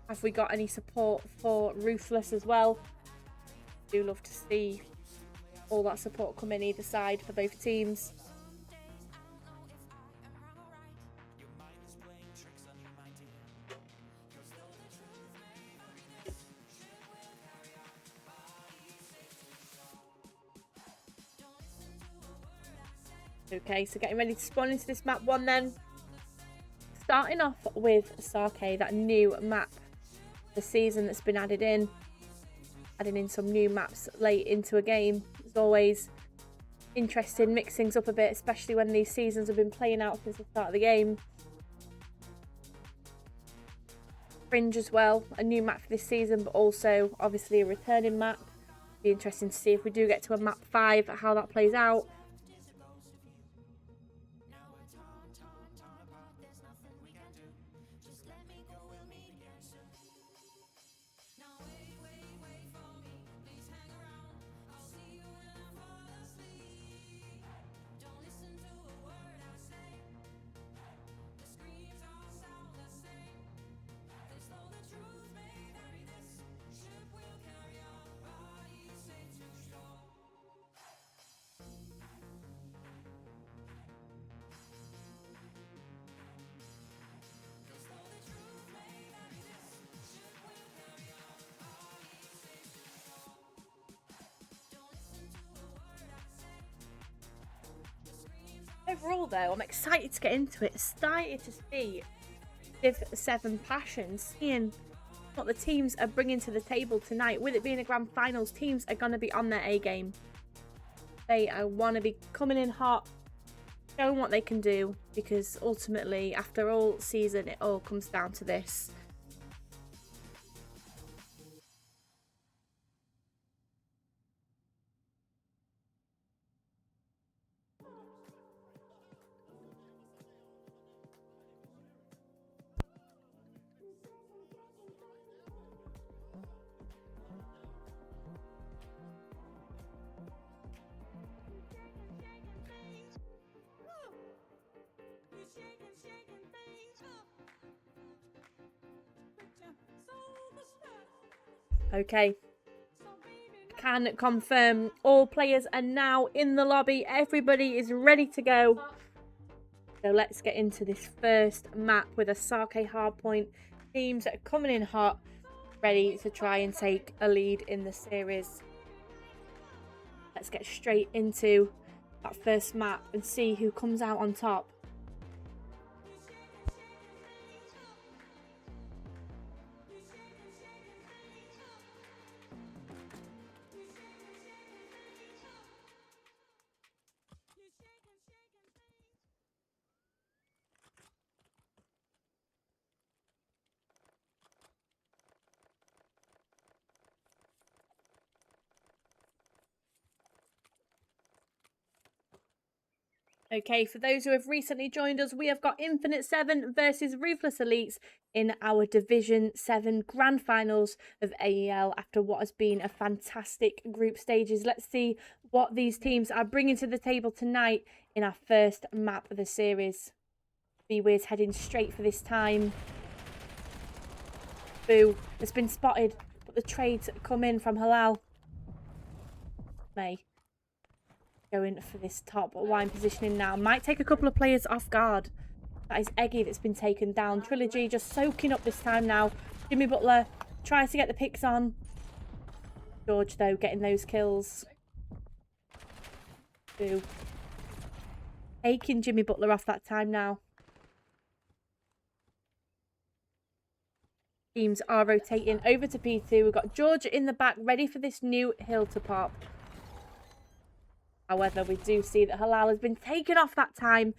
Have we got any support for Ruthless as well? Do love to see all that support come in either side for both teams. Okay, so getting ready to spawn into this map 1 then. Starting off with Sake, that new map the season that's been added in. Adding in some new maps late into a game is always interesting, mix things up a bit, especially when these seasons have been playing out since the start of the game. Fringe as well, a new map for this season, but also obviously a returning map. Be interesting to see if we do get to a map 5, how that plays out. Overall though, I'm excited to get into it. Excited to see Div 7 passion, seeing what the teams are bringing to the table tonight. With it being a grand finals, teams are going to be on their A game. They want to be coming in hot, showing what they can do, because ultimately after all season it all comes down to this. Okay, can confirm all players are now in the lobby. Everybody is ready to go. So let's get into this first map with a Sake hardpoint. Teams are coming in hot, ready to try and take a lead in the series. Let's get straight into that first map and see who comes out on top. Okay, for those who have recently joined us, we have got Infinite 7 versus Ruthless Elites in our Division 7 Grand Finals of AEL after what has been a fantastic group stages. Let's see what these teams are bringing to the table tonight in our first map of the series. B-Wiz heading straight for this time. Boo has been spotted, but the trades come in from Halal. May. Going for this top line positioning now. Might take a couple of players off guard. That is Eggy that's been taken down. Trilogy just soaking up this time now. Jimmy Butler tries to get the picks on. George, though, getting those kills. Boo. Taking Jimmy Butler off that time now. Teams are rotating over to P2. We've got George in the back, ready for this new hill to pop. However, we do see that Halal has been taken off that time,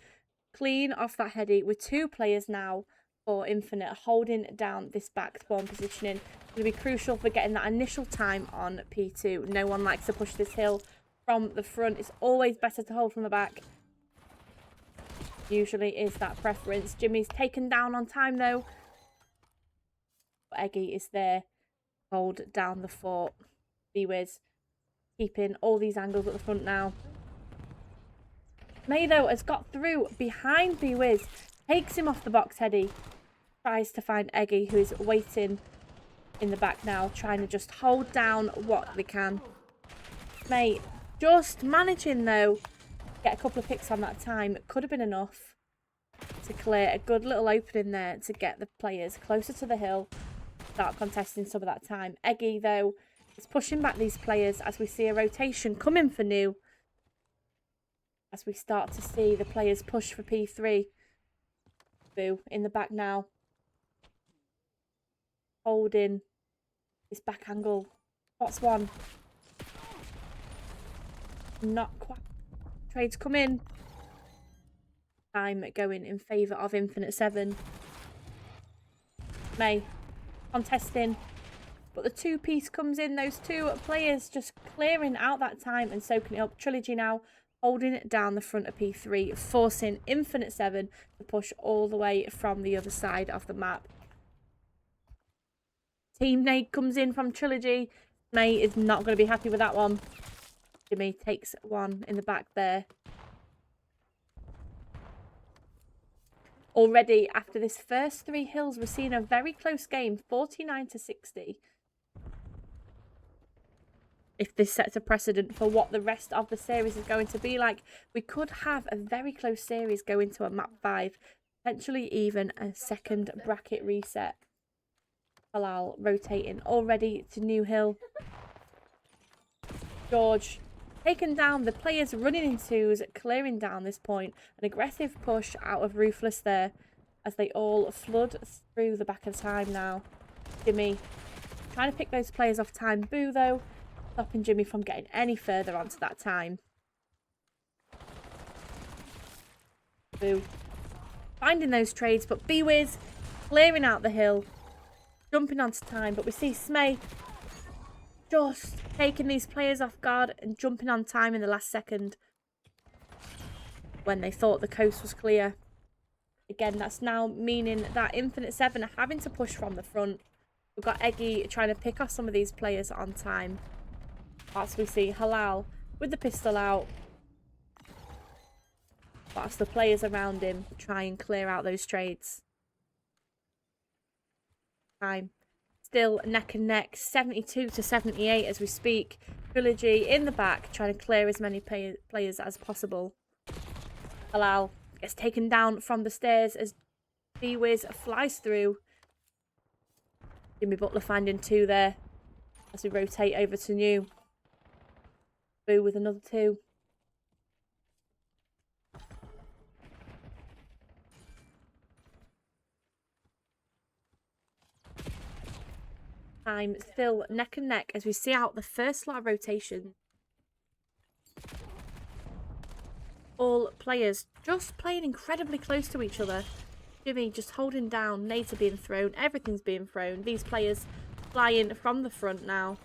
clean off that heady, with 2 players now for Infinite holding down this back spawn positioning. It's going to be crucial for getting that initial time on P2. No one likes to push this hill from the front. It's always better to hold from the back. Usually is that preference. Jimmy's taken down on time though. But Eggy is there. Hold down the fort. B-Wiz keeping all these angles at the front now. May, though, has got through behind B-Wiz. Takes him off the box heady. tries to find Eggy, who is waiting in the back now, trying to just hold down what they can. Mate, just managing though. Get a couple of picks on that time. It could have been enough to clear a good little opening there to get the players closer to the hill. Start contesting some of that time. Eggy though is pushing back these players as we see a rotation coming for New. As we start to see the players push for P3. Boo in the back now. Holding this back angle. What's one? Not quite. Trades come in. Time going in favour of Infinite 7. May contesting. But the 2-piece comes in. Those 2 players just clearing out that time and soaking it up. Trilogy now holding it down the front of P3, forcing Infinite 7 to push all the way from the other side of the map. Team nade comes in from Trilogy. May is not going to be happy with that one. Jimmy takes one in the back there. Already, after this first 3 hills, we're seeing a very close game, 49-60. If this sets a precedent for what the rest of the series is going to be like, we could have a very close series go into a map 5, potentially even a second bracket reset. Halal rotating already to New Hill. George taken down, the players running in 2s, clearing down this point. An aggressive push out of Ruthless there as they all flood through the back of time now. Jimmy trying to pick those players off time. Boo though, stopping Jimmy from getting any further onto that time. Boo finding those trades, but B-Wiz clearing out the hill, jumping onto time. But we see Smay just taking these players off guard and jumping on time in the last second when they thought the coast was clear. Again, that's now meaning that Infinite 7 are having to push from the front. We've got Eggy trying to pick off some of these players on time. As we see Halal with the pistol out. Whilst the players around him try and clear out those trades. Time. Still neck and neck, 72-78 as we speak. Trilogy in the back, trying to clear as many players as possible. Halal gets taken down from the stairs as B-Wiz flies through. Jimmy Butler finding 2 there as we rotate over to New. Boo with another 2. Time still neck and neck as we see out the first lot of rotation. All players just playing incredibly close to each other. Jimmy just holding down, nades are being thrown, everything's being thrown. These players flying from the front now.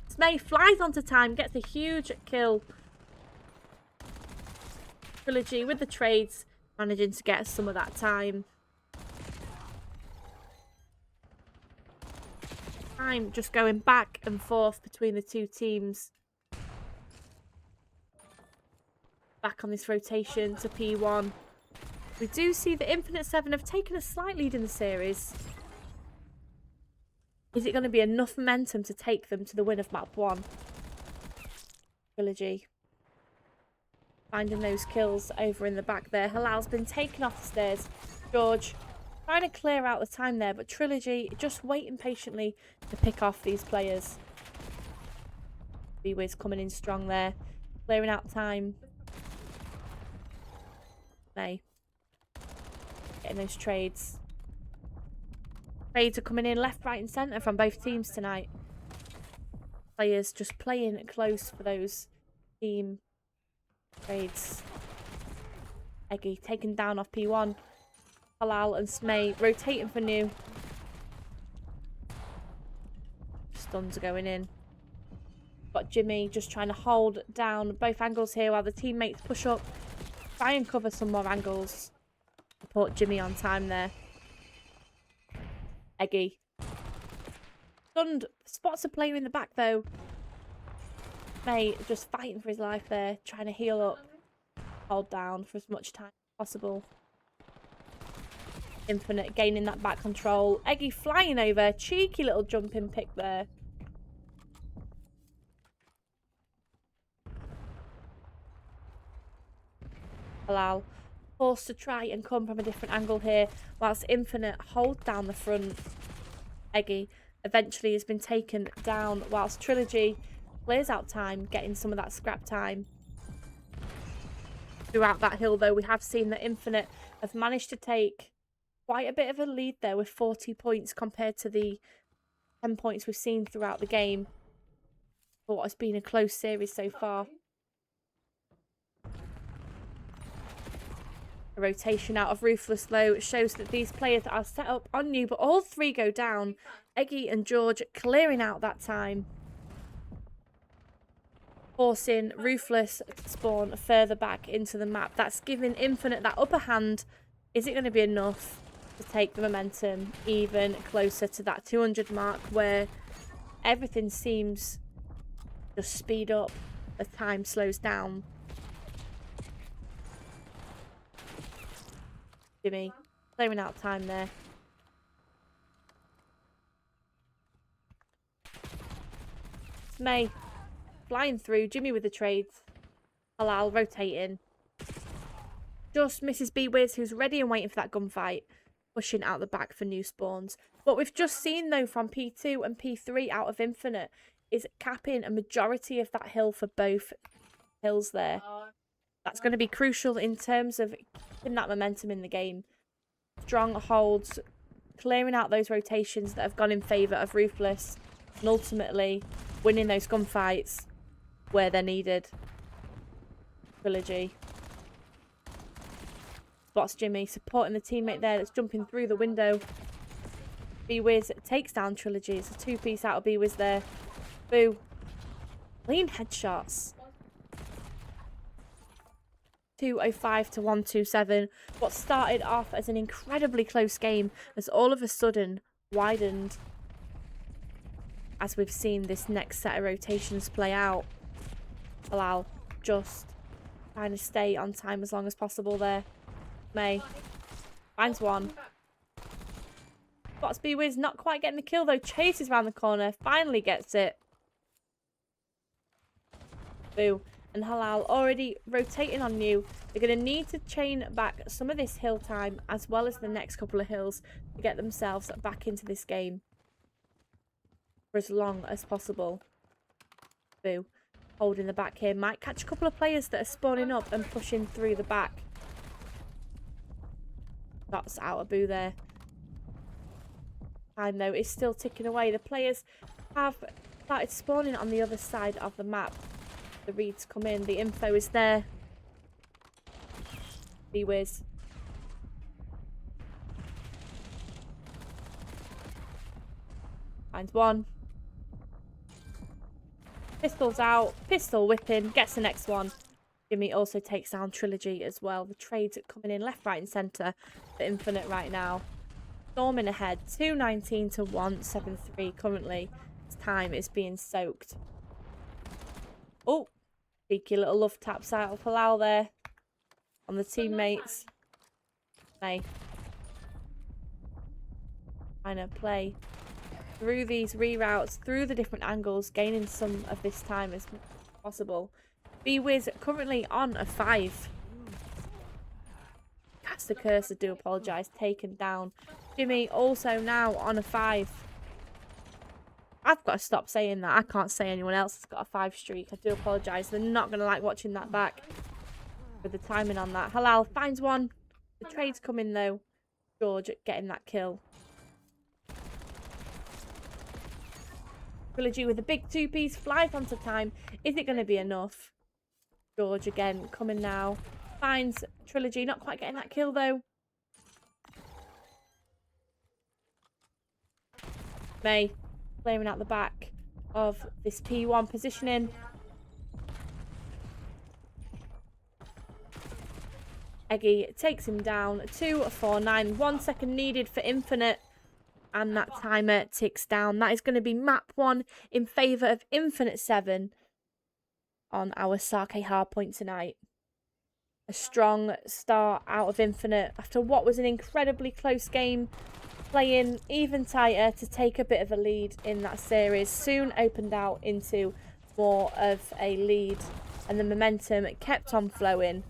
Smay flies onto time, gets a huge kill. Trilogy with the trades, managing to get some of that time. Time just going back and forth between the 2 teams. Back on this rotation to P1. We do see the Infinite 7 have taken a slight lead in the series. Is it going to be enough momentum to take them to the win of map 1? Trilogy finding those kills over in the back there. Halal's been taken off the stairs. George trying to clear out the time there, but Trilogy just waiting patiently to pick off these players. B-Wiz coming in strong there, clearing out time. May getting those trades. Trades are coming in left, right and centre from both teams tonight. Players just playing close for those team trades. Eggy taken down off P1. Halal and Smay rotating for New. Stuns are going in. Got Jimmy just trying to hold down both angles here while the teammates push up. Try and cover some more angles. Support Jimmy on time there. Eggy. Stunned. Spots a player in the back though. May just fighting for his life there. Trying to heal up. Hold down for as much time as possible. Infinite gaining that back control. Eggy flying over. Cheeky little jumping pick there. Halal forced to try and come from a different angle here, whilst Infinite hold down the front. Eggy eventually has been taken down, whilst Trilogy clears out time, getting some of that scrap time. Throughout that hill, though, we have seen that Infinite have managed to take quite a bit of a lead there with 40 points compared to the 10 points we've seen throughout the game for what has been a close series so far. A rotation out of Ruthless, though, shows that these players are set up on new, but all three go down. Eggy and George clearing out that time, forcing Ruthless to spawn further back into the map. That's giving Infinite that upper hand. Is it going to be enough to take the momentum even closer to that 200 mark, where everything seems to speed up as time slows down? Jimmy clearing out time there. May flying through. Jimmy with the trades. Halal rotating. Just misses B-Wiz, who's ready and waiting for that gunfight. Pushing out the back for new spawns. What we've just seen, though, from P2 and P3 out of Infinite is capping a majority of that hill for both hills there. That's going to be crucial in terms of keeping that momentum in the game. Strong holds, clearing out those rotations that have gone in favour of Ruthless, and ultimately winning those gunfights where they're needed. Trilogy spots Jimmy, supporting the teammate there that's jumping through the window. B-Wiz takes down Trilogy. It's a two-piece out of B-Wiz there. Boo. Clean headshots. 205 to 127. What started off as an incredibly close game has all of a sudden widened as we've seen this next set of rotations play out. Halal just trying to stay on time as long as possible there. May finds one. Spots B-Wiz, not quite getting the kill though. Chases around the corner, finally gets it. Boo. And Halal already rotating on new. They're going to need to chain back some of this hill time as well as the next couple of hills to get themselves back into this game for as long as possible. Boo. Holding the back here. Might catch a couple of players that are spawning up and pushing through the back. That's out of Boo there. Time, though, is still ticking away. The players have started spawning on the other side of the map. The reads come in. The info is there. B-Wiz. Finds one. Pistols out. Pistol whipping. Gets the next one. Jimmy also takes down Trilogy as well. The trades are coming in left, right and centre for Infinite right now. Storming ahead. 219 to 173 currently. This time is being soaked. Oh, cheeky little love taps out of Halal there on the teammates. May trying to play through these reroutes, through the different angles, gaining some of this time as possible. B-Wiz currently on a 5. Cast the curse, I do apologise, taken down. Jimmy also now on a 5. I've got to stop saying that. I can't say anyone else has got a 5 streak. I do apologise. They're not going to like watching that back with the timing on that. Halal finds one. The trades come in, though. George getting that kill. Trilogy with a big two-piece. Flies onto time. Is it going to be enough? George again coming now. Finds Trilogy. Not quite getting that kill, though. May clearing out the back of this P1 positioning. Eggy takes him down. 249. 1 second needed for Infinite. And that timer ticks down. That is going to be map 1 in favour of Infinite 7 on our Sake Hardpoint tonight. a strong start out of Infinite after what was an incredibly close game, playing even tighter to take a bit of a lead in that series. Soon opened out into more of a lead, and the momentum kept on flowing,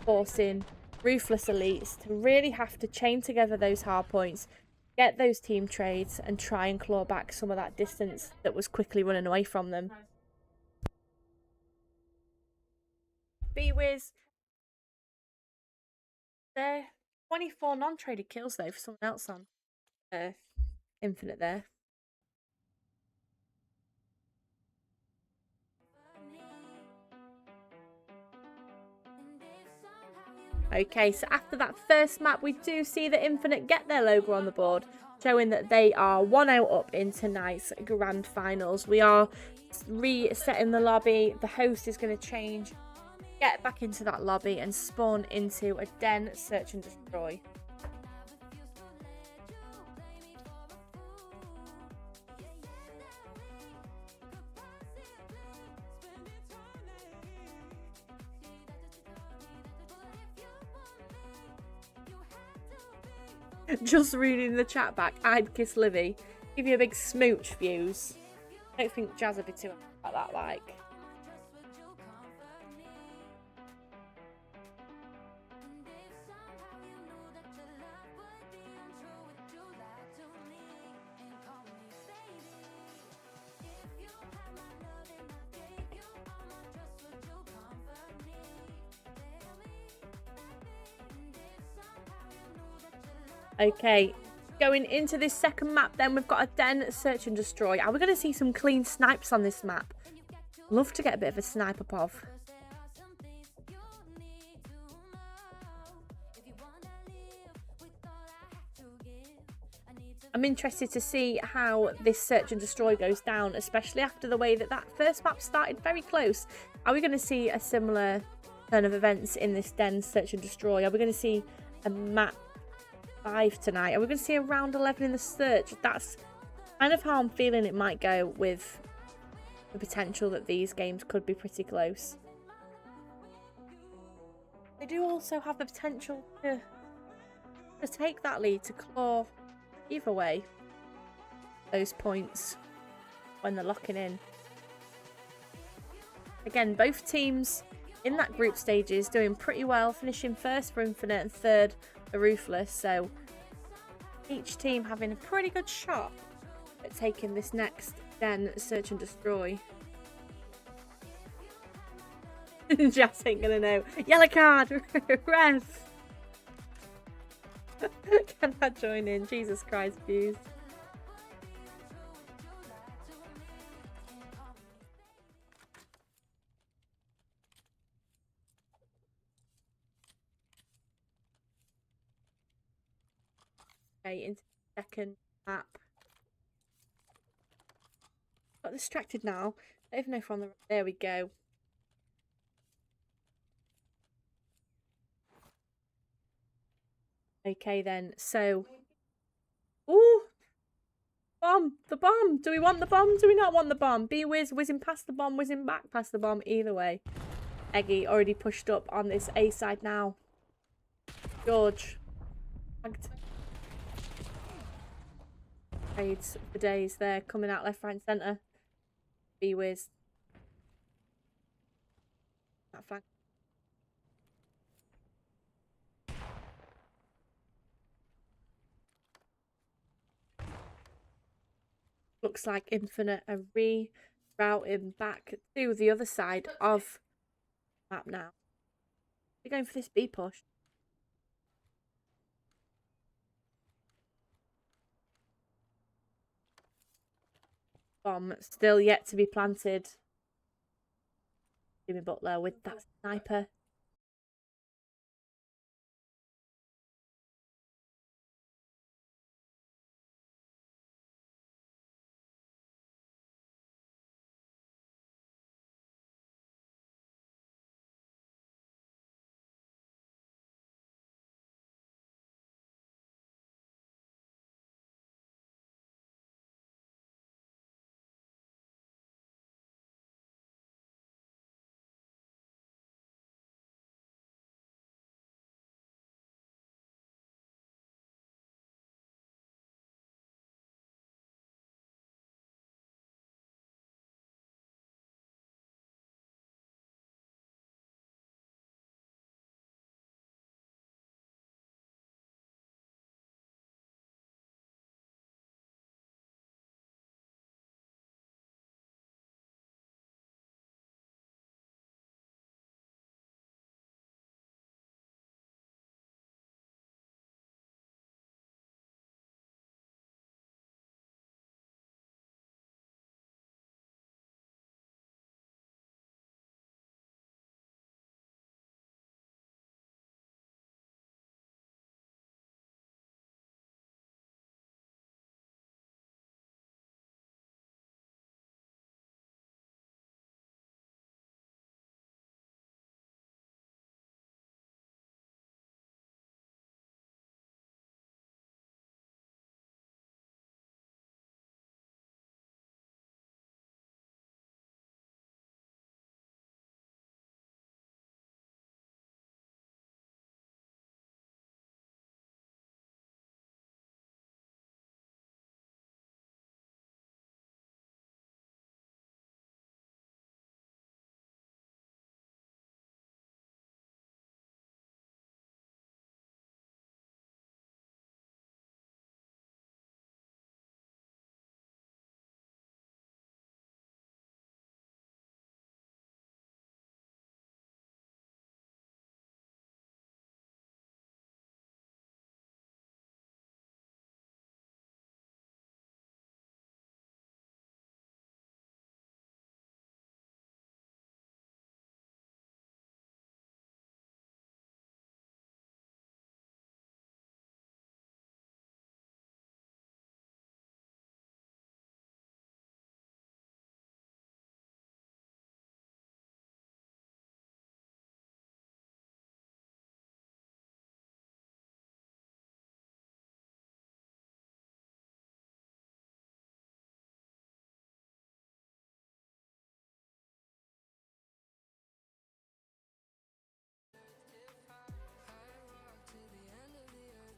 forcing Ruthless Elites to really have to chain together those hard points, get those team trades, and try and claw back some of that distance that was quickly running away from them. B-Wiz, they're 24 non-traded kills though for someone else on Infinite there. Okay, so after that first map, we do see that Infinite get their logo on the board, showing that they are 1-0 up in tonight's grand finals. We are resetting the lobby. The host is going to change, get back into that lobby and spawn into a den, search and destroy. Just reading the chat back, I'd kiss Livy. Give you a big smooch, views. I don't think Jazz would be too happy about that, like. Okay, going into this second map then, we've got a den, search and destroy. Are we going to see some clean snipes on this map? Love to get a bit of a sniper pov. I'm interested to see how this search and destroy goes down, especially after the way that that first map started very close. Are we going to see a similar turn of events in this den, search and destroy? Are we going to see a map 5 tonight? Are we going to see a round 11 in the search? That's kind of how I'm feeling it might go, with the potential that these games could be pretty close. They do also have the potential to take that lead, to claw either way those points when they're locking in. Again, both teams in that group stages doing pretty well, finishing first for Infinite and third for Ruthless, so each team having a pretty good shot at taking this next den, search and destroy. Jazz ain't gonna know. Yellow card! Ref! Can I join in? Jesus Christ, views. Okay, into the second map. Got distracted now. I don't even know if we're on the... There we go. Okay then, so... Ooh! Bomb! The bomb! Do we want the bomb? Do we not want the bomb? B-Wiz whizzing past the bomb, whizzing back past the bomb. Either way. Eggy already pushed up on this A side now. George. Tagged. Trades for days there, coming out left, right and centre. B-Wiz. That flank. Looks like Infinite are rerouting back to the other side of the map now. They're going for this B push. Bomb still yet to be planted. Jimmy Butler with that sniper.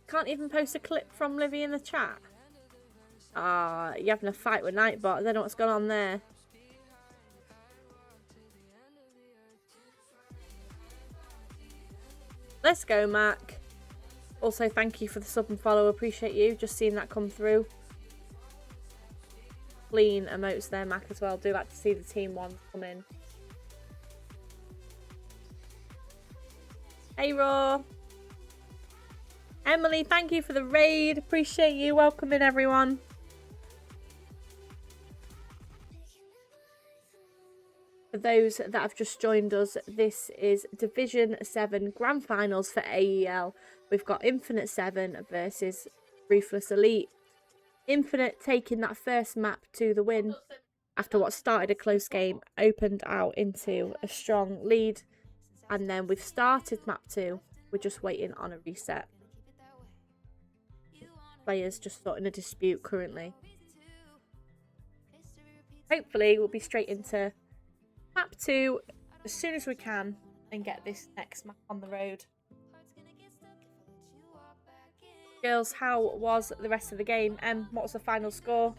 Can't even post a clip from Livy in the chat. Ah, you're having a fight with Nightbot. I don't know what's going on there. Let's go, Mac. Also, thank you for the sub and follow. Appreciate you. Just seeing that come through. Clean emotes there, Mac, as well. Do like to see the team ones come in. Hey, Raw. Emily, thank you for the raid. Appreciate you. Welcome in, everyone. For those that have just joined us, this is Division 7 Grand Finals for AEL. We've got Infinite 7 versus Ruthless Elite. Infinite taking that first map to the win after what started a close game, opened out into a strong lead, and then we've started map 2. We're just waiting on a reset. Players just sorting a dispute currently. Hopefully we'll be straight into map 2 as soon as we can and get this next map on the road. Girls, how was the rest of the game? What was the final score?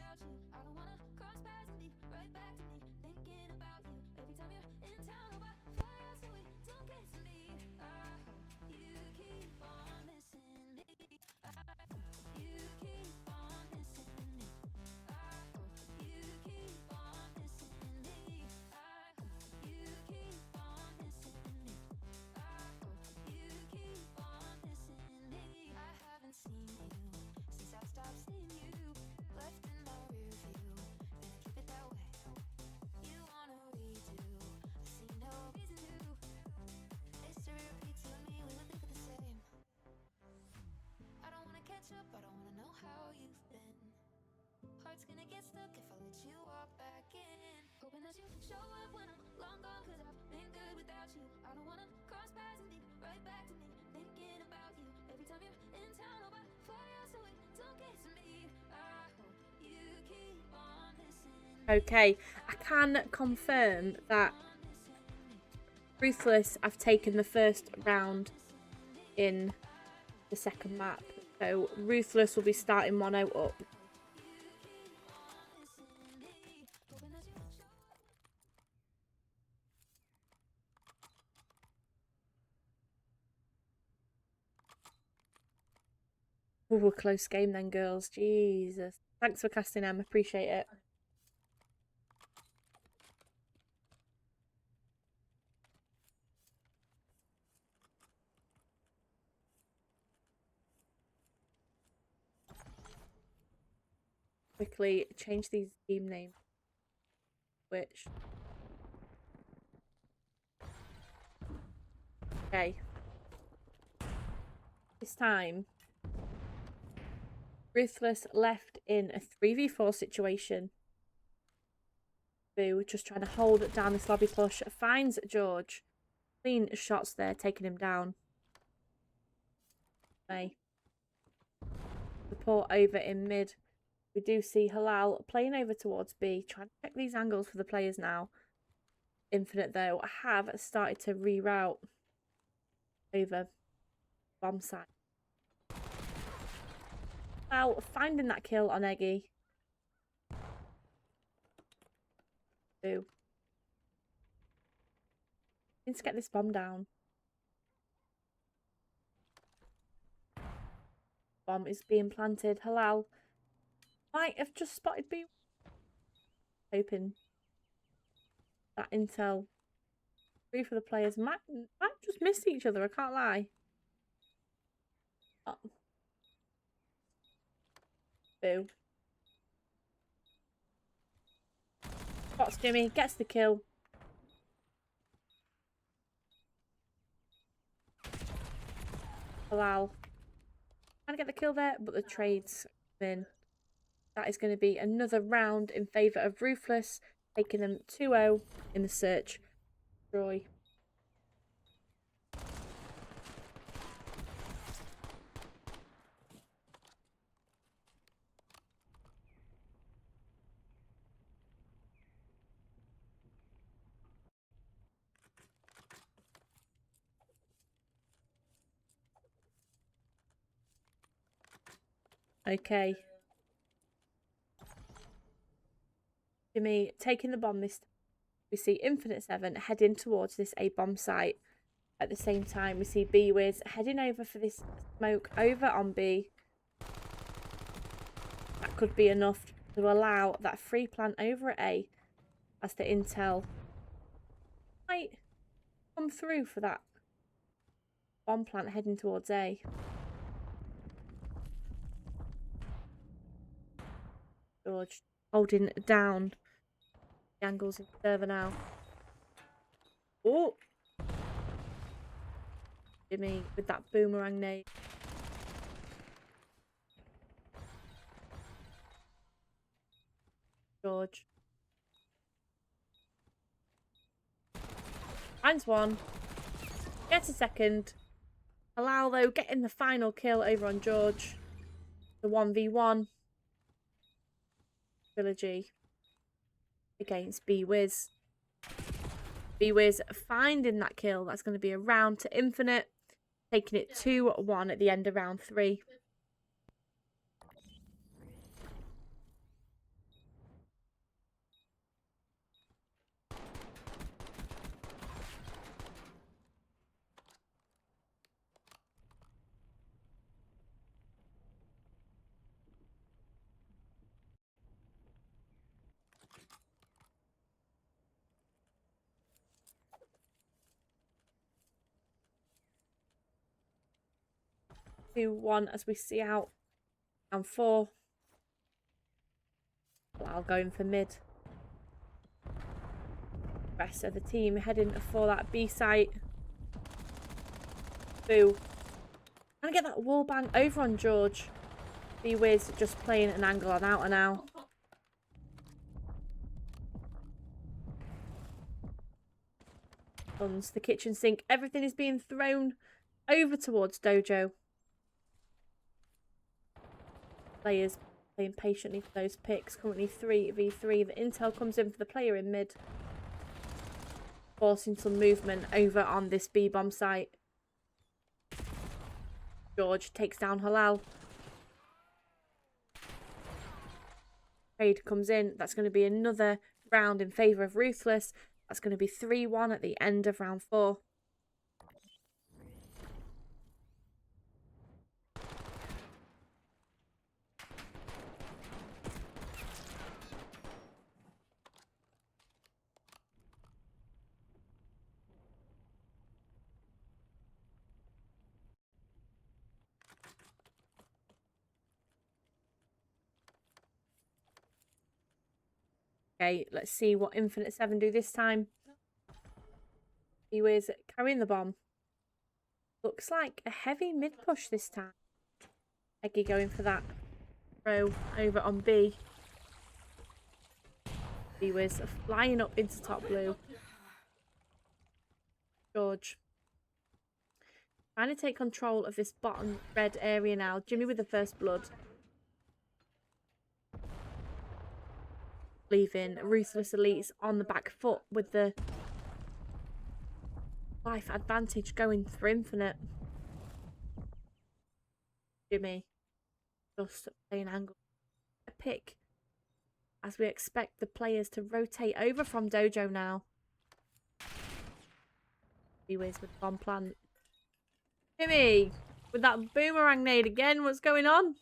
Okay, I can confirm that Ruthless have taken the first round in the second map. So Ruthless will be starting 1-0 up. Ooh, a close game then, girls. Jesus. Thanks for casting, Em. Appreciate it. Quickly change these team names. Which. Okay. This time, Ruthless left in a 3v4 situation. Boo, just trying to hold down this lobby push. Finds George. Clean shots there, taking him down. Okay. Support over in mid. We do see Halal playing over towards B. Trying to check these angles for the players now. Infinite, though, have started to reroute over bomb site. Well, finding that kill on Eggy. Boo. Needs to get this bomb down. Bomb is being planted. Halal might have just spotted B. Hoping that intel. 3 for the players. Might just miss each other, I can't lie. Oh. Boo. Spots Jimmy, gets the kill. Halal. Trying to get the kill there, but the trade's in. That is going to be another round in favour of Ruthless, taking them 2-0 in the search. Roy. Okay. Jimmy taking the bomb this time. We see Infinite 7 heading towards this A bomb site. At the same time, we see B-Wiz heading over for this smoke over on B. That could be enough to allow that free plant over at A, as the intel might come through for that bomb plant heading towards A. George holding down the angles in the server now. Oh! Jimmy with that boomerang nade. George. Finds one. Gets a second. Allow, though, getting the final kill over on George. The 1v1. Trilogy against B-Wiz. B-Wiz finding that kill. That's going to be a round to Infinite. Taking it 2-1 at the end of round 3. One as we see out round 4. Well, going for mid. Rest of the team heading for that B site. Boo. Trying to get that wall bang over on George. B-Wiz just playing an angle on out and out. Guns, the kitchen sink, everything is being thrown over towards Dojo. Players playing patiently for those picks. Currently 3v3. The intel comes in for the player in mid, forcing some movement over on this B-bomb site. George takes down Halal. Trade comes in. That's going to be another round in favour of Ruthless. That's going to be 3-1 at the end of round 4. Okay, let's see what Infinite 7 do this time. He was carrying the bomb. Looks like a heavy mid push this time. Eggy going for that throw over on B. He was flying up into top blue. George trying to take control of this bottom red area now. Jimmy with the first blood. Leaving Ruthless Elites on the back foot with the life advantage going for Infinite. Jimmy just playing angle. A pick as we expect the players to rotate over from Dojo now. B-Wiz with bomb plant. Jimmy with that boomerang nade again. What's going on?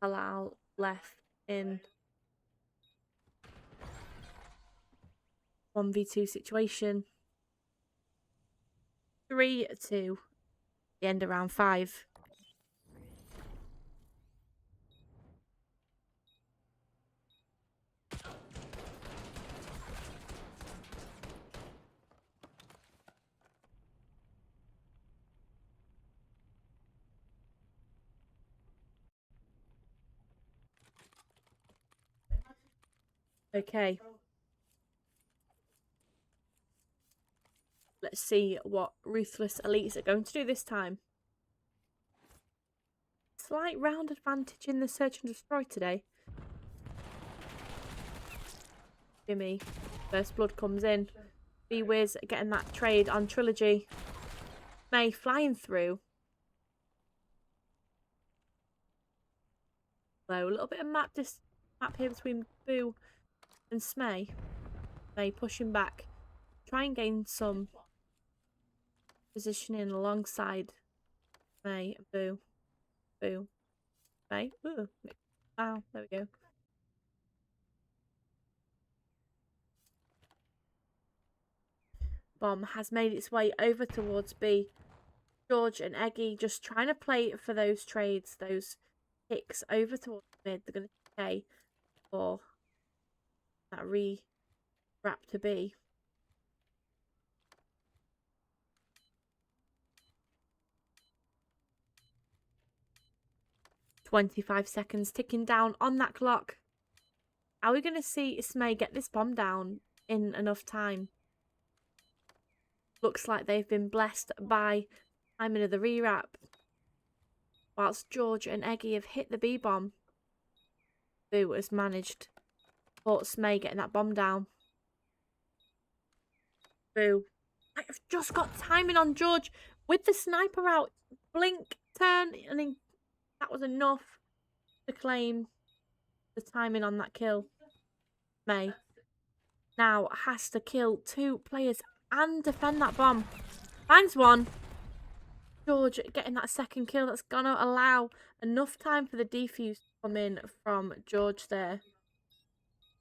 Halal left in 1v2 situation. 3-2. The end of round 5. Okay. Let's see what Ruthless Elites are going to do this time. Slight round advantage in the search and destroy today. Jimmy, first blood comes in. B-Wiz getting that trade on Trilogy. May flying through. So a little bit of map here between Boo and Smay. May pushing back. Try and gain some positioning alongside May and Boo. Boo. May. Ooh. Wow, there we go. Bomb has made its way over towards B. George and Eggy just trying to play for those trades, those picks over towards mid. They're going to pay for that re-wrap to B. "25 seconds ticking down on that clock. Are we going to see Smay get this bomb down in enough time? Looks like they've been blessed by timing of the re-wrap. Whilst George and Eggy have hit the B bomb, Boo has managed caught Smay getting that bomb down. Boo. I've just got timing on George with the sniper out. Blink, turn, and then that was enough to claim the timing on that kill. May now has to kill 2 players and defend that bomb. Finds one. George getting that second kill. That's going to allow enough time for the defuse to come in from George there.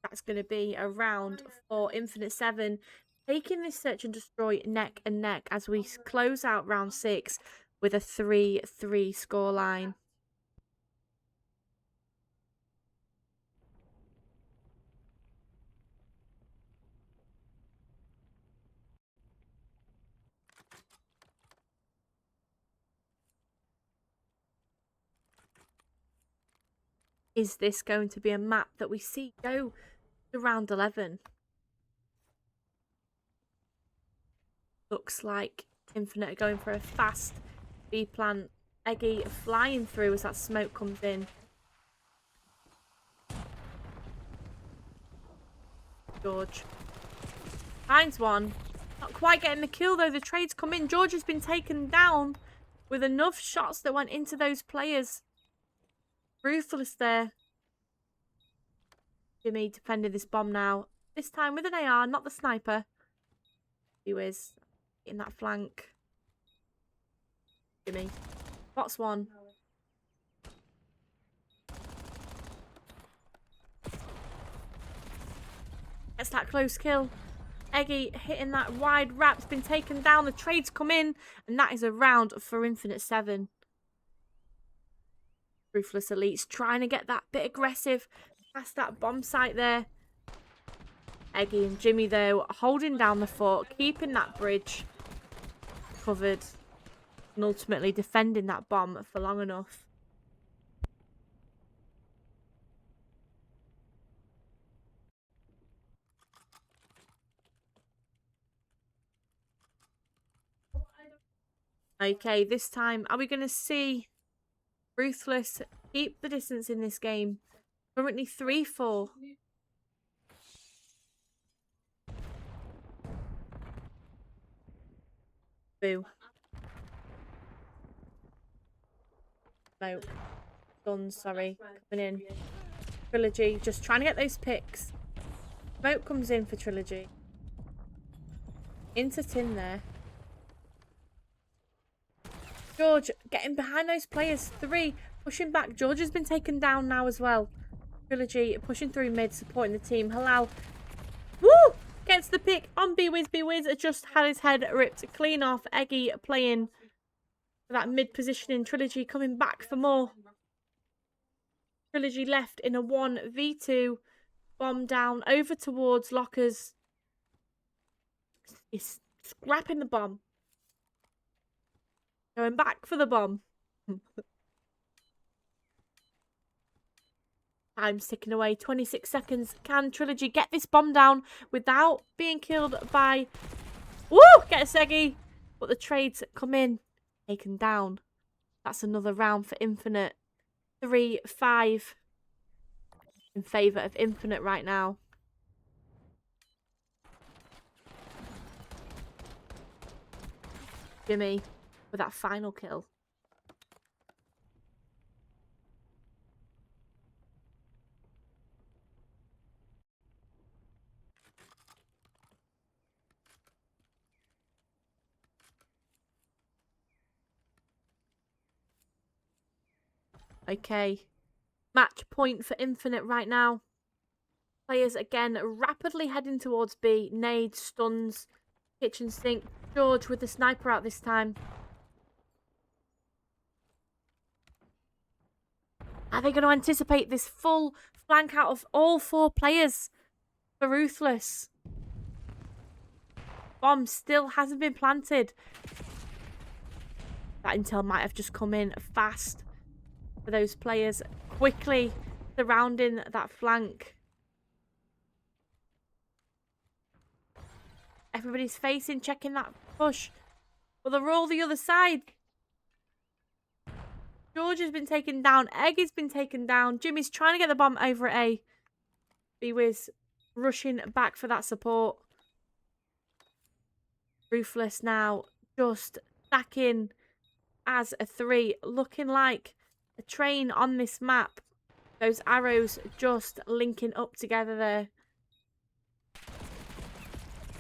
That's going to be a round for Infinite 7. Taking this search and destroy neck and neck as we close out round 6 with a 3-3 scoreline. Is this going to be a map that we see go to round 11? Looks like Infinite are going for a fast B plant. Eggy flying through as that smoke comes in. George finds one. Not quite getting the kill though. The trades come in. George has been taken down with enough shots that went into those players. Ruthless there. Jimmy defending this bomb now. This time with an AR, not the sniper. He is in that flank. Jimmy. Spots one. Gets that close kill. Eggy hitting that wide wrap's been taken down. The trades come in. And that is a round for Infinite 7. Ruthless Elites trying to get that bit aggressive past that bomb site there. Eggy and Jimmy though holding down the fort, keeping that bridge covered and ultimately defending that bomb for long enough. Okay, this time are we going to see Ruthless keep the distance in this game? Currently 3-4. Boo. No. Guns, sorry. Coming in. Trilogy. Just trying to get those picks. Smoke comes in for Trilogy. Into tin there. George getting behind those players. 3. Pushing back. George has been taken down now as well. Trilogy pushing through mid, supporting the team. Halal. Woo! Gets the pick on B-Wiz. B-Wiz just had his head ripped clean off. Eggy playing for that mid positioning. Trilogy coming back for more. Trilogy left in a 1v2. Bomb down over towards Lockers. He's scrapping the bomb. Going back for the bomb. Time's ticking away. 26 seconds. Can Trilogy get this bomb down without being killed by... Woo! Get a Seggy. But the trades come in. Taken down. That's another round for Infinite. 3-5 in favour of Infinite right now. Jimmy with that final kill. Okay. Match point for Infinite right now. Players again rapidly heading towards B. Nades, stuns, kitchen sink. George with the sniper out this time. Are they going to anticipate this full flank out of all 4 players for Ruthless? Bomb still hasn't been planted. That intel might have just come in fast for those players, quickly surrounding that flank. Everybody's facing, checking that push. But they're all the other side. George has been taken down. Egg has been taken down. Jimmy's trying to get the bomb over at A. B-Wiz rushing back for that support. Ruthless now just stacking as a 3. Looking like a train on this map. Those arrows just linking up together there.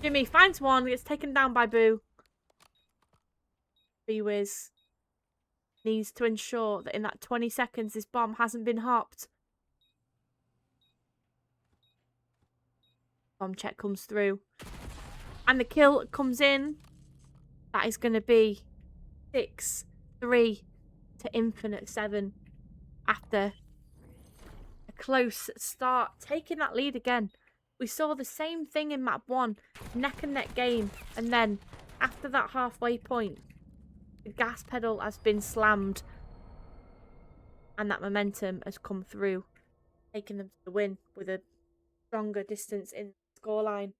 Jimmy finds one. Gets taken down by Boo. B-Wiz needs to ensure that in that 20 seconds this bomb hasn't been hopped. Bomb check comes through. And the kill comes in. That is going to be 6-3 to Infinite 7 after a close start. Taking that lead again. We saw the same thing in map 1. Neck and neck game. And then after that halfway point, the gas pedal has been slammed. And that momentum has come through. Taking them to the win with a stronger distance in the scoreline.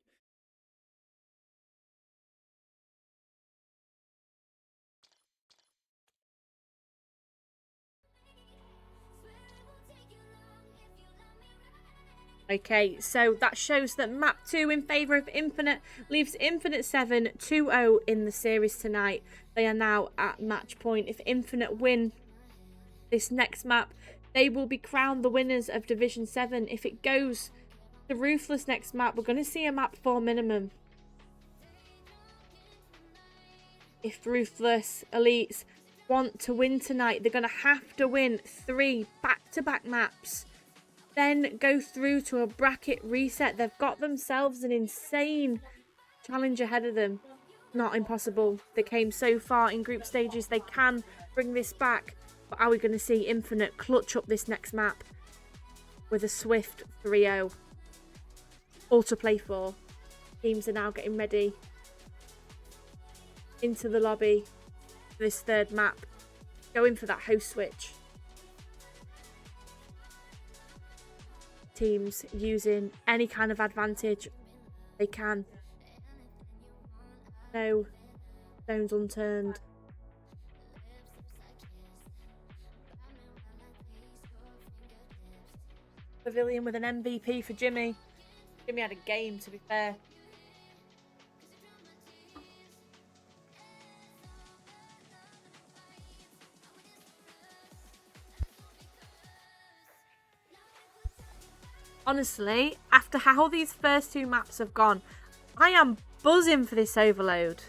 Okay, so that shows that map 2 in favour of Infinite leaves Infinite 7 2-0 in the series tonight. They are now at match point. If Infinite win this next map, they will be crowned the winners of Division 7. If it goes to Ruthless next map, we're going to see a map 4 minimum. If Ruthless Elites want to win tonight, they're going to have to win 3 back-to-back maps. Then go through to a bracket reset. They've got themselves an insane challenge ahead of them. Not impossible. They came so far in group stages. They can bring this back. But are we going to see Infinite clutch up this next map with a swift 3-0? All to play for. Teams are now getting ready into the lobby for this 3rd map. Going for that host switch. Teams using any kind of advantage they can. No stones unturned. Pavilion with an MVP for Jimmy. Jimmy had a game, to be fair. Honestly, after how these first 2 maps have gone, I am buzzing for this overload.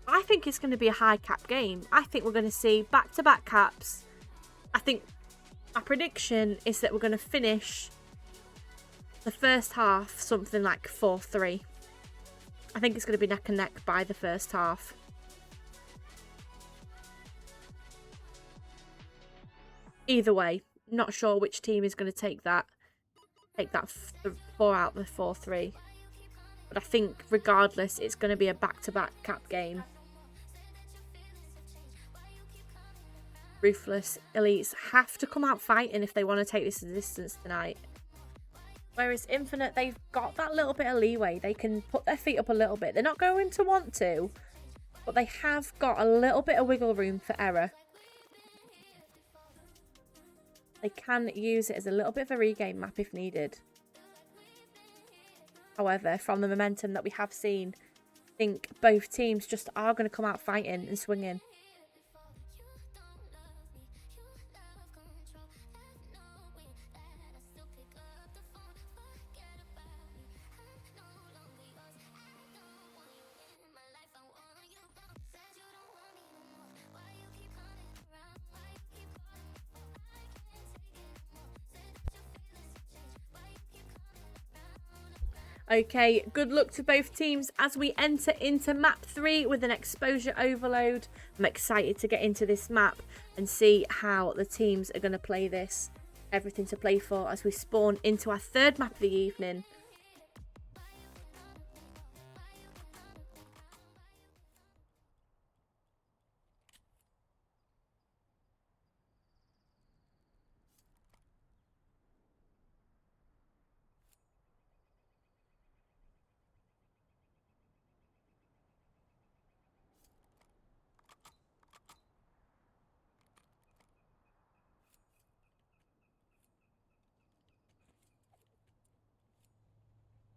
I think it's going to be a high cap game. I think we're going to see back-to-back caps. I think my prediction is that we're going to finish the first half something like 4-3. I think it's going to be neck and neck by the first half. Either way, not sure which team is going to take that 4 out the 4-3. But I think regardless, it's going to be a back-to-back cap game. Ruthless Elites have to come out fighting if they want to take this distance tonight. Whereas Infinite, they've got that little bit of leeway. They can put their feet up a little bit. They're not going to want to, but they have got a little bit of wiggle room for error. They can use it as a little bit of a regame map if needed. However, from the momentum that we have seen, think both teams just are going to come out fighting and swinging. Okay, good luck to both teams as we enter into map 3 with an exposure overload. I'm excited to get into this map and see how the teams are going to play this. Everything to play for as we spawn into our 3rd map of the evening.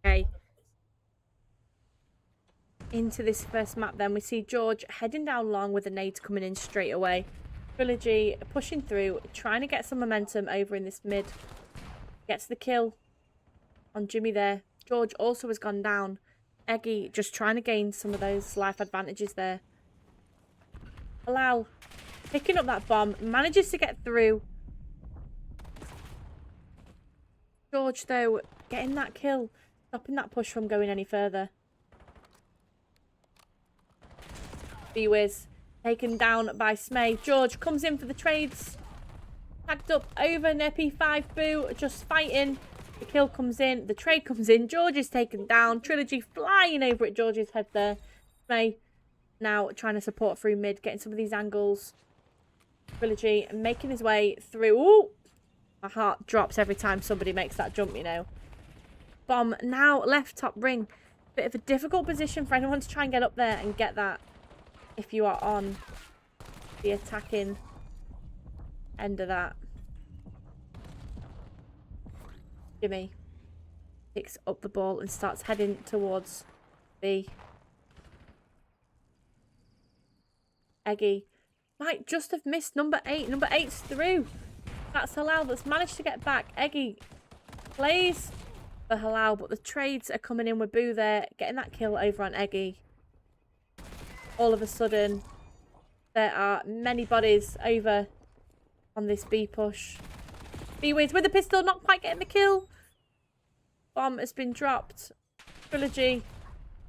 Okay. Into this first map then, we see George heading down long with the nades coming in straight away. Trilogy pushing through, trying to get some momentum over in this mid. Gets the kill on Jimmy there. George also has gone down. Eggy just trying to gain some of those life advantages there. Halal picking up that bomb, manages to get through. George though getting that kill, stopping that push from going any further. B-Wiz taken down by Smay. George comes in for the trades. Tagged up over Neppy 5 Boo, just fighting. The kill comes in, the trade comes in. George is taken down. Trilogy flying over at George's head there. Smay now trying to support through mid, getting some of these angles. Trilogy making his way through. Ooh, my heart drops every time somebody makes that jump, you know. Bomb now left top ring. Bit of a difficult position for anyone to try and get up there and get that if you are on the attacking end of that. Jimmy picks up the ball and starts heading towards B. Eggy might just have missed number 8. Number 8's through. That's Halal that's managed to get back. Eggy plays for Halal, but the trades are coming in with Boo there, getting that kill over on Eggy. All of a sudden, there are many bodies over on this B push. B-Wiz with the pistol, not quite getting the kill. Bomb has been dropped. Trilogy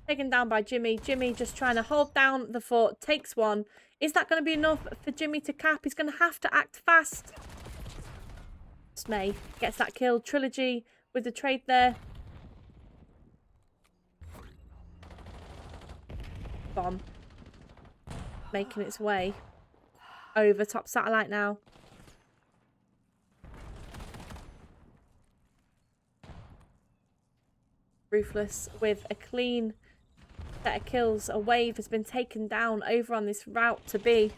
taken down by Jimmy. Jimmy just trying to hold down the fort, takes one. Is that going to be enough for Jimmy to cap? He's going to have to act fast. Smay gets that kill. Trilogy with the trade there. Bomb making its way over top satellite now. Ruthless with a clean set of kills. A wave has been taken down over on this route to B.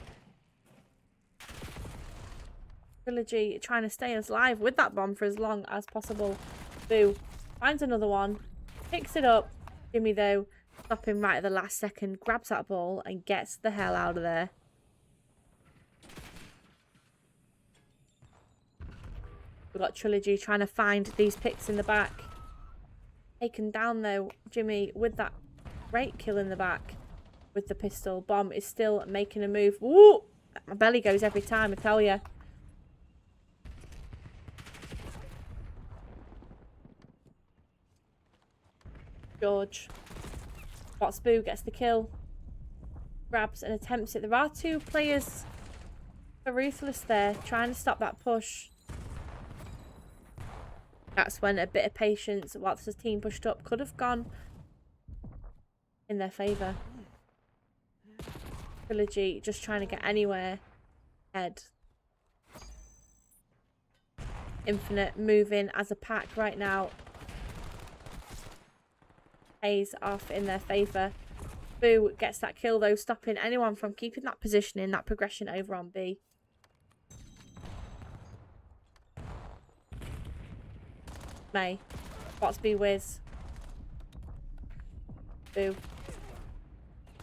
Trilogy trying to stay alive with that bomb for as long as possible. Boo finds another one, picks it up. Jimmy though stopping right at the last second, grabs that ball and gets the hell out of there. We've got Trilogy trying to find these picks in the back. Taken down though, Jimmy with that great kill in the back with the pistol. Bomb is still making a move. Woo! My belly goes every time, I tell you. George spots Boo, gets the kill. Grabs and attempts it. There are 2 players for Ruthless there, trying to stop that push. That's when a bit of patience whilst the team pushed up could have gone in their favour. Trilogy just trying to get anywhere ahead. Infinite moving as a pack right now. Pays off in their favour. Boo gets that kill though, stopping anyone from keeping that position in that progression over on B. May spots B-Wiz. Boo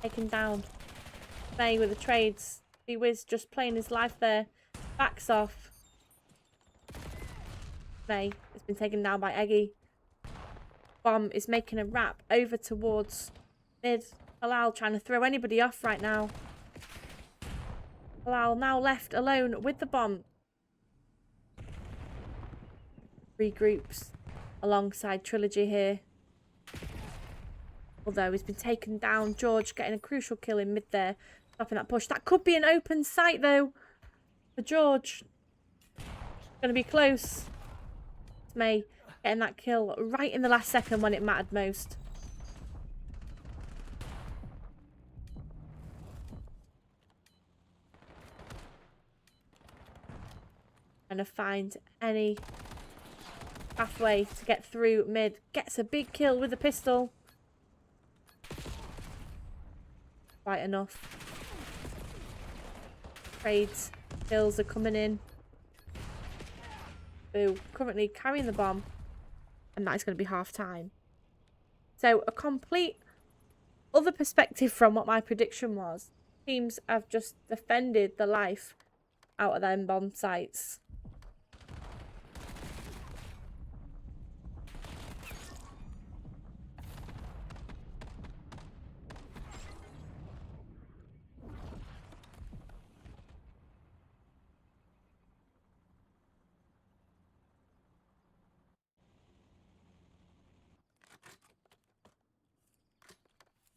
Taken down. May with the trades. B-Wiz just playing his life there. Backs off. May has been taken down by Eggy. Bomb is making a wrap over towards mid. Halal trying to throw anybody off right now. Halal now left alone with the bomb. Regroups alongside Trilogy here. Although he's been taken down. George getting a crucial kill in mid there. Stopping that push. That could be an open sight though. For George. Going to be close. It's May getting that kill right in the last second when it mattered most. Trying to find any pathway to get through mid. Gets a big kill with a pistol. Quite enough. Trades. Kills are coming in. Boo. Currently carrying the bomb. And that is going to be half time. So a complete other perspective from what my prediction was. Teams have just defended the life out of them bomb sites.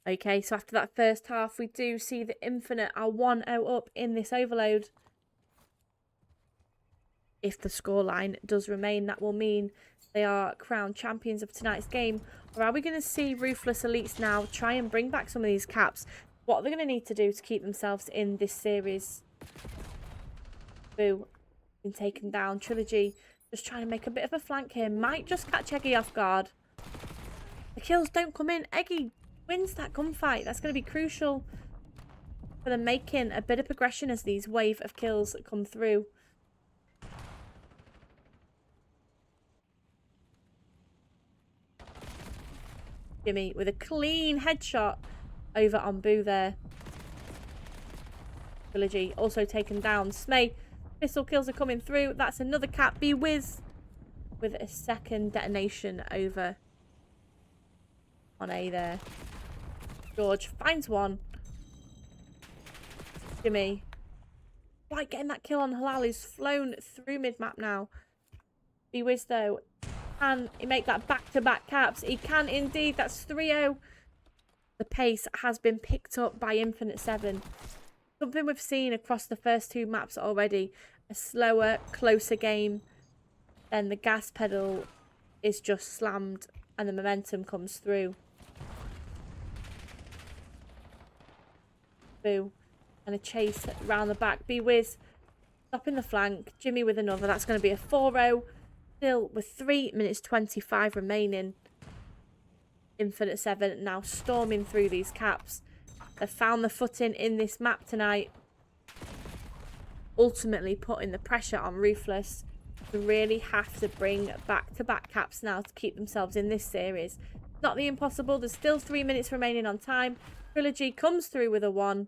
Okay, so after that first half, we do see the Infinite are 1-0 up in this overload. If the scoreline does remain, that will mean they are crowned champions of tonight's game. Or are we going to see Ruthless Elites now try and bring back some of these caps? What are they going to need to do to keep themselves in this series? Boo. Been taken down. Trilogy just trying to make a bit of a flank here. Might just catch Eggy off guard. The kills don't come in. Eggy wins that gunfight. That's going to be crucial for them making a bit of progression as these wave of kills come through. Jimmy with a clean headshot over on Boo there. Trilogy also taken down. Smay, pistol kills are coming through. That's another cap. B-Wiz with a second detonation over on A there. George finds one. Jimmy. Like getting that kill on Halal, who's flown through mid-map now. B-Wiz though. Can he make that back-to-back caps? He can indeed. That's 3-0. The pace has been picked up by Infinite 7. Something we've seen across the first two maps already. A slower, closer game. Then the gas pedal is just slammed and the momentum comes through. Boo. And a chase round the back. B-Wiz stopping the flank. Jimmy with another. That's going to be a 4-0. Still with 3 minutes 25 remaining. Infinite 7 now storming through these caps. They've found the footing in this map tonight. Ultimately putting the pressure on Ruthless to really have to bring back-to-back caps now to keep themselves in this series. Not the impossible. There's still 3 minutes remaining on time. Trilogy comes through with a 1.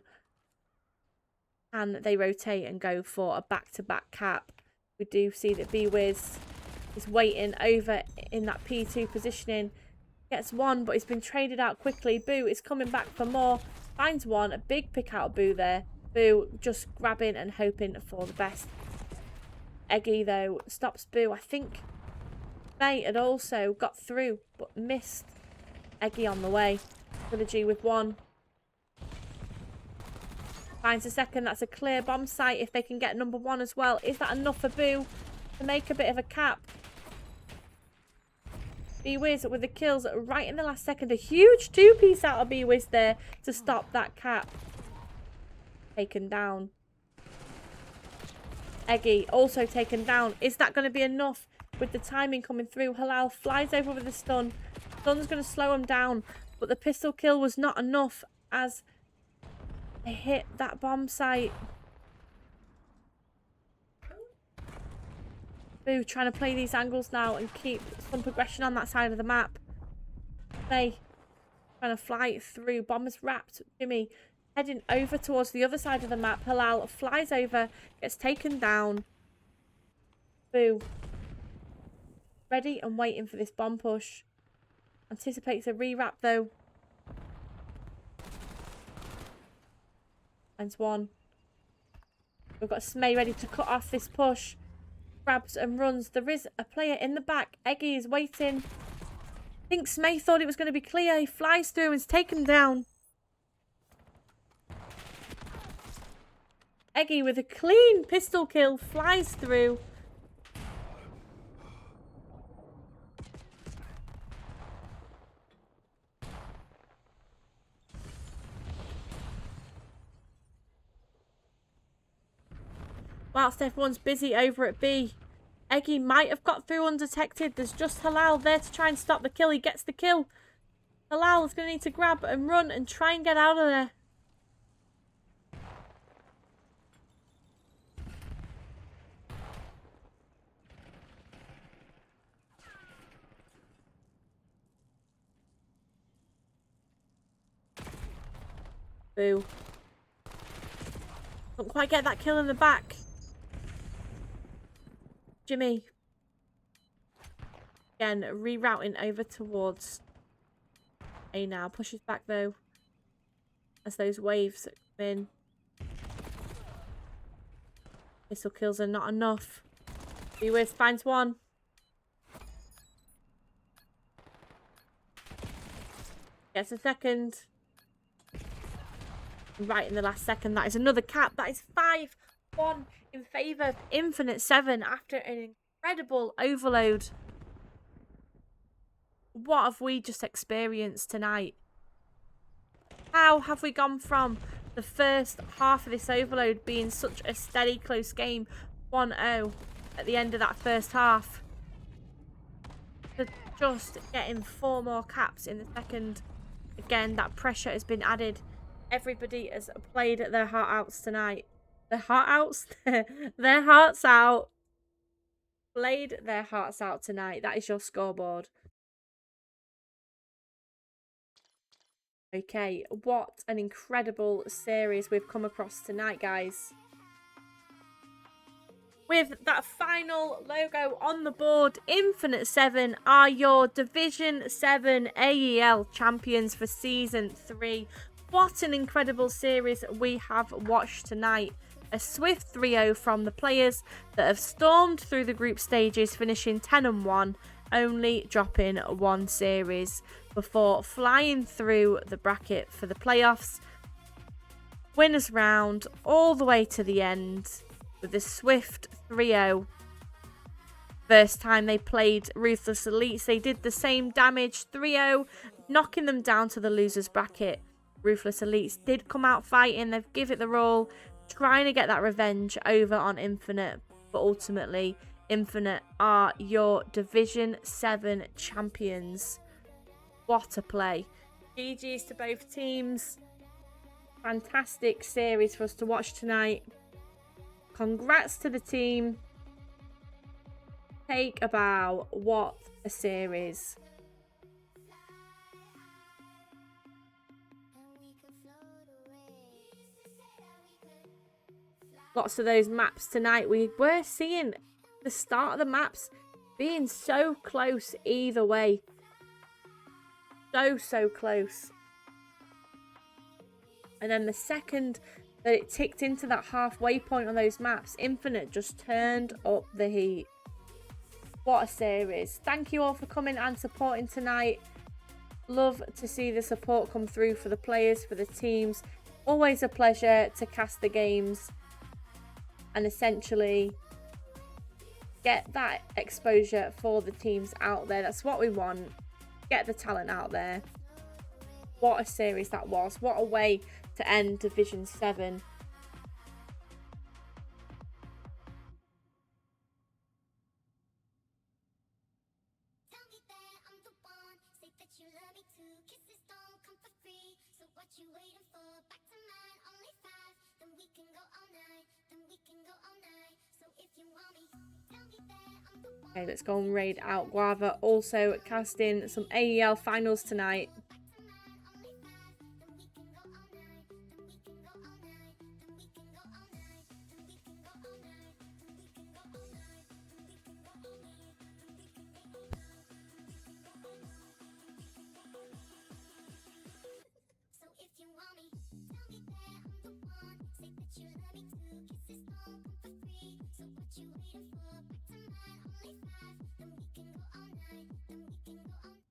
And they rotate and go for a back-to-back cap. We do see that B-Wiz is waiting over in that P2 positioning. Gets one, but he's been traded out quickly. Boo is coming back for more. Finds one. A big pick out of Boo there. Boo just grabbing and hoping for the best. Eggy, though, stops Boo. I think May had also got through, but missed Eggy on the way. Trilogy with one. Finds a second. That's a clear bomb site if they can get number 1 as well. Is that enough for Boo to make a bit of a cap? B-Wiz with the kills right in the last second. A huge 2-piece out of B-Wiz there to stop that cap. Taken down. Eggy also taken down. Is that going to be enough with the timing coming through? Halal flies over with a stun. Stun's going to slow him down. But the pistol kill was not enough as they hit that bomb site. Boo trying to play these angles now and keep some progression on that side of the map. May Trying to fly through. Bombers wrapped. Jimmy heading over towards the other side of the map. Halal flies over, gets taken down. Boo. Ready and waiting for this bomb push. Anticipates a rewrap though. And one. We've got Smay ready to cut off this push. Grabs and runs. There is a player in the back. Eggy is waiting. I think Smay thought it was going to be clear. He flies through and is taken down. Eggy with a clean pistol kill flies through. Whilst everyone's busy over at B, Eggy might have got through undetected. There's just Halal there to try and stop the kill. He gets the kill. Halal is going to need to grab and run and try and get out of there. Boo. Don't quite get that kill in the back. Jimmy. Again, rerouting over towards A now. Pushes back though. As those waves come in. Missile kills are not enough. Bewitz finds one. Gets a second. Right in the last second. That is another cap. That is 5-1 in favour of Infinite 7 after an incredible overload. What have we just experienced tonight? How have we gone from the first half of this overload being such a steady, close game, 1-0 at the end of that first half, to just getting 4 more caps in the second? Again, that pressure has been added. Everybody has played their heart outs tonight. Their heart outs? Their hearts out. Played their hearts out tonight. That is your scoreboard. Okay, what an incredible series we've come across tonight, guys. With that final logo on the board, Infinite 7 are your Division 7 AEL champions for Season 3. What an incredible series we have watched tonight. A swift 3-0 from the players that have stormed through the group stages, finishing 10-1, only dropping 1 series before flying through the bracket for the playoffs. Winners round all the way to the end with a swift 3-0. First time they played Ruthless Elites, they did the same damage, 3-0, knocking them down to the losers bracket. Ruthless Elites did come out fighting. They've given it their all, trying to get that revenge over on Infinite. But ultimately, Infinite are your Division 7 champions. What a play. GG's to both teams. Fantastic series for us to watch tonight. Congrats to the team. Take a bow. What a series. Lots of those maps tonight. We were seeing the start of the maps being so close either way. So close. And then the second that it ticked into that halfway point on those maps, Infinite just turned up the heat. What a series. Thank you all for coming and supporting tonight. Love to see the support come through for the players, for the teams. Always a pleasure to cast the games and essentially get that exposure for the teams out there. That's what we want. Get the talent out there. What a series that was. What a way to end Division 7. Okay, let's go and raid out Guava. Also casting some AEL finals tonight. But you love me too, kisses don't come for free. So what you waiting for? Back to mine, only 5. Then we can go all night, then we can go all